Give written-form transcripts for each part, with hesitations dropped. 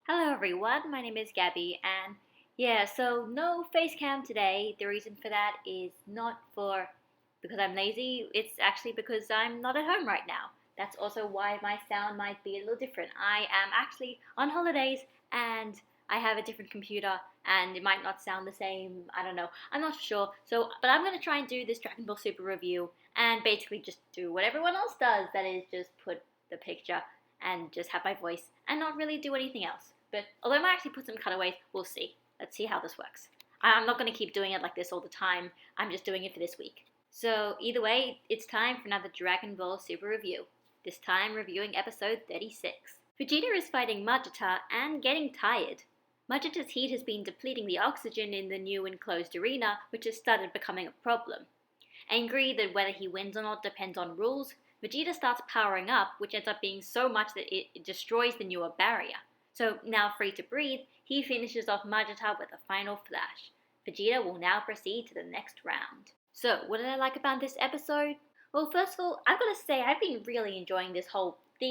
Hello everyone, my name is Gabby and so no face cam today. The reason for that is not for because I'm lazy, it's actually because I'm not at home right now. That's also why my sound might be a little different. I am actually on holidays and I have a different computer and it might not sound the same. I don't know. I'm not sure. But I'm going to try and do this Dragon Ball Super review and basically just do what everyone else does. That is just put the picture and just have my voice and not really do anything else. But although I might actually put some cutaways, we'll see. Let's see how this works. I'm not going to keep doing it like this all the time. I'm just doing it for this week. So either way, it's time for another Dragon Ball Super review. This time reviewing episode 36. Vegeta is fighting Majita and getting tired. Majita's heat has been depleting the oxygen in the new enclosed arena, which has started becoming a problem. Angry that whether he wins or not depends on rules, Vegeta starts powering up, which ends up being so much that it destroys the newer barrier. So, now free to breathe, he finishes off Majita with a final flash. Vegeta will now proceed to the next round. So, what did I like about this episode? Well, first of all, I've got to say, I've been really enjoying the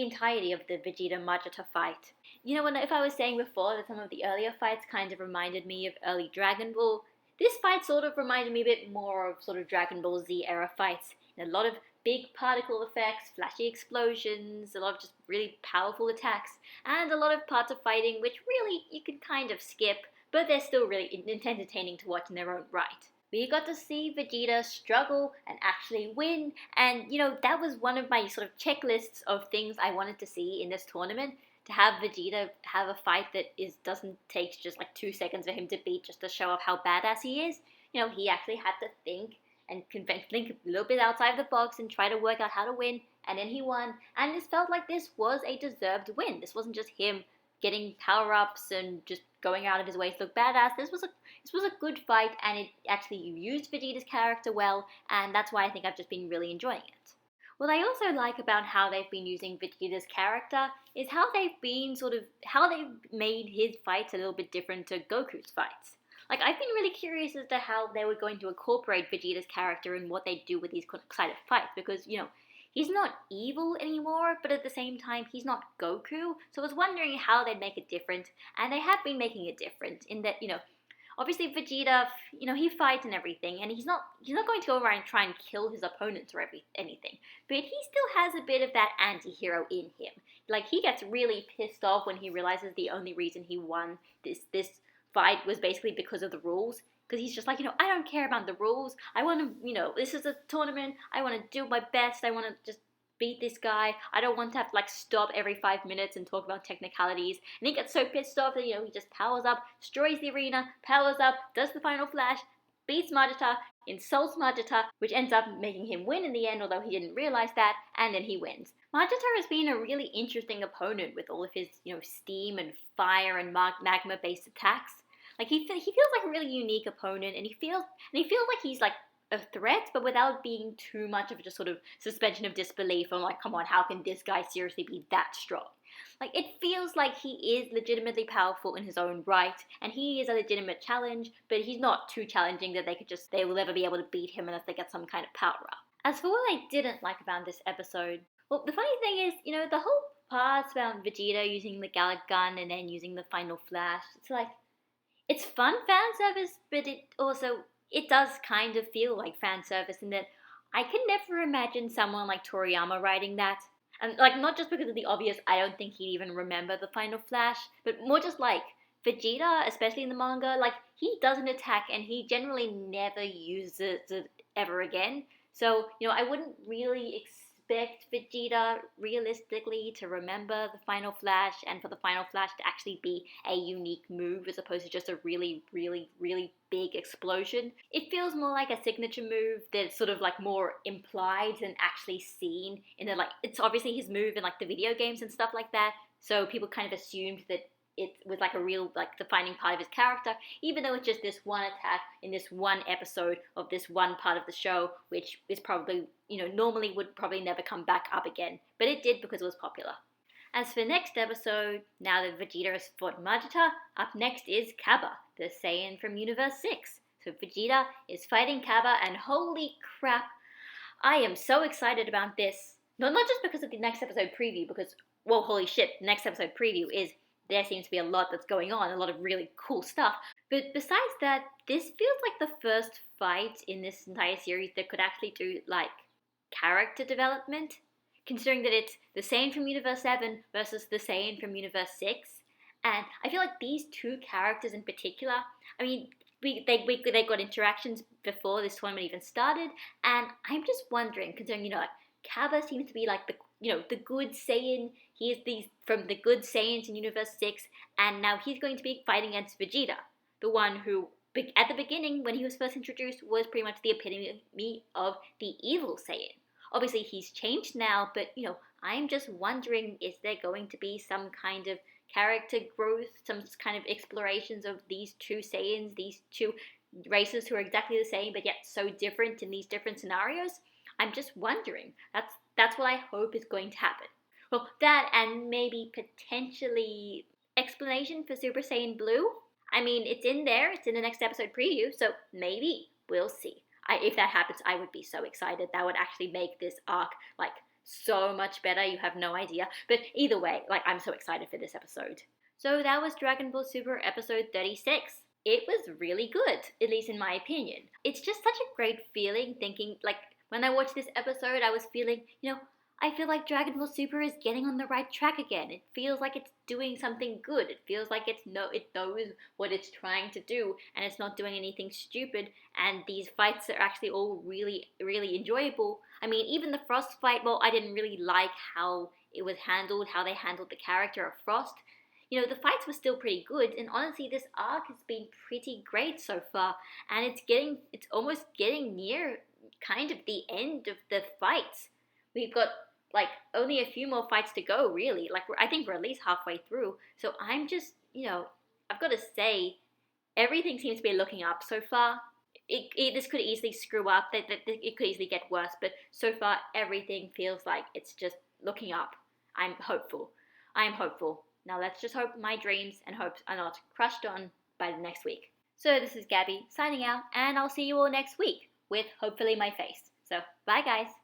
entirety of the Vegeta Majita fight. If I was saying before that some of the earlier fights kind of reminded me of early Dragon Ball, this fight sort of reminded me a bit more of sort of Dragon Ball Z era fights. A lot of big particle effects, flashy explosions, a lot of just really powerful attacks, and a lot of parts of fighting which really you can kind of skip, but they're still really entertaining to watch in their own right. We got to see Vegeta struggle and actually win, and that was one of my sort of checklists of things I wanted to see in this tournament. To have Vegeta have a fight that doesn't take just like 2 seconds for him to beat just to show off how badass he is. He actually had to think and think a little bit outside the box and try to work out how to win, and then he won. And this felt like this was a deserved win. This wasn't just him getting power-ups and just going out of his way to look badass. This was a good fight, and it actually used Vegeta's character well, and that's why I think I've just been really enjoying it. What I also like about how they've been using Vegeta's character is how they've made his fights a little bit different to Goku's fights. Like, I've been really curious as to how they were going to incorporate Vegeta's character and what they do with these kind of fights, because, he's not evil anymore, but at the same time, he's not Goku, so I was wondering how they'd make it different, and they have been making it different in that, obviously Vegeta, he fights and everything, and he's not going to go around and try and kill his opponents or anything, but he still has a bit of that anti-hero in him. Like, he gets really pissed off when he realizes the only reason he won this fight was basically because of the rules. Because he's just like, I don't care about the rules. I want to, this is a tournament. I want to do my best. I want to just beat this guy. I don't want to have to stop every 5 minutes and talk about technicalities. And he gets so pissed off that, he just powers up, destroys the arena, powers up, does the final flash, beats Majita, insults Majita, which ends up making him win in the end, although he didn't realize that, and then he wins. Majita has been a really interesting opponent with all of his, steam and fire and magma-based attacks. Like, he feels like a really unique opponent, and he feels like he's like a threat, but without being too much of just sort of suspension of disbelief. I'm like, come on, how can this guy seriously be that strong? Like, it feels like he is legitimately powerful in his own right, and he is a legitimate challenge, but he's not too challenging that they will never be able to beat him unless they get some kind of power up. As for what I didn't like about this episode, well, the funny thing is, the whole parts about Vegeta using the Gallic Gun and then using the Final Flash, it's like, it's fun fan service, but it does kind of feel like fan service in that I can never imagine someone like Toriyama writing that. And not just because of the obvious, I don't think he'd even remember the Final Flash, but more just like Vegeta, especially in the manga, he does an attack and he generally never uses it ever again. So, I wouldn't really expect Vegeta realistically to remember the Final Flash and for the Final Flash to actually be a unique move as opposed to just a really, really, really big explosion. It feels more like a signature move that's sort of more implied than actually seen in it's obviously his move in the video games and stuff like that, so people kind of assumed that it was a real defining part of his character, even though it's just this one attack in this one episode of this one part of the show, which is probably, normally would probably never come back up again, but it did because it was popular. As for next episode, now that Vegeta has fought Majita, up next is Cabba, the Saiyan from Universe 6. So Vegeta is fighting Cabba, and holy crap, I am so excited about this. Not just because of the next episode preview, because, well, holy shit, the next episode preview is there seems to be a lot that's going on, a lot of really cool stuff. But besides that, this feels like the first fight in this entire series that could actually do like character development, considering that it's the Saiyan from Universe 7 versus the Saiyan from Universe 6. And I feel like these two characters in particular, I mean, they got interactions before this tournament even started, and I'm just wondering, considering, like, Kaba seems to be like the good Saiyan. He is from the good Saiyans in Universe 6, and now he's going to be fighting against Vegeta, the one who, at the beginning, when he was first introduced, was pretty much the epitome of the evil Saiyan. Obviously, he's changed now, but, I'm just wondering, is there going to be some kind of character growth, some kind of explorations of these two Saiyans, these two races who are exactly the same but yet so different in these different scenarios? I'm just wondering. That's what I hope is going to happen. Well, that and maybe potentially explanation for Super Saiyan Blue. I mean, it's in there. It's in the next episode preview, so maybe we'll see. If that happens, I would be so excited. That would actually make this arc like so much better. You have no idea. But either way, like, I'm so excited for this episode. So that was Dragon Ball Super episode 36. It was really good, at least in my opinion. It's just such a great feeling thinking, like, when I watched this episode, I was feeling, I feel like Dragon Ball Super is getting on the right track again. It feels like it's doing something good. It feels like it knows what it's trying to do, and it's not doing anything stupid. And these fights are actually all really, really enjoyable. I mean, even the Frost fight, well, I didn't really like how it was handled, how they handled the character of Frost. The fights were still pretty good, and honestly, this arc has been pretty great so far, and it's almost getting near kind of the end of the fights. We've got like only a few more fights to go, really. Like, I think we're at least halfway through. So I'm just, I've got to say, everything seems to be looking up so far. This could easily screw up. It could easily get worse. But so far, everything feels like it's just looking up. I'm hopeful. I'm hopeful. Now let's just hope my dreams and hopes are not crushed on by the next week. So this is Gabby signing out, and I'll see you all next week with hopefully my face. So bye, guys.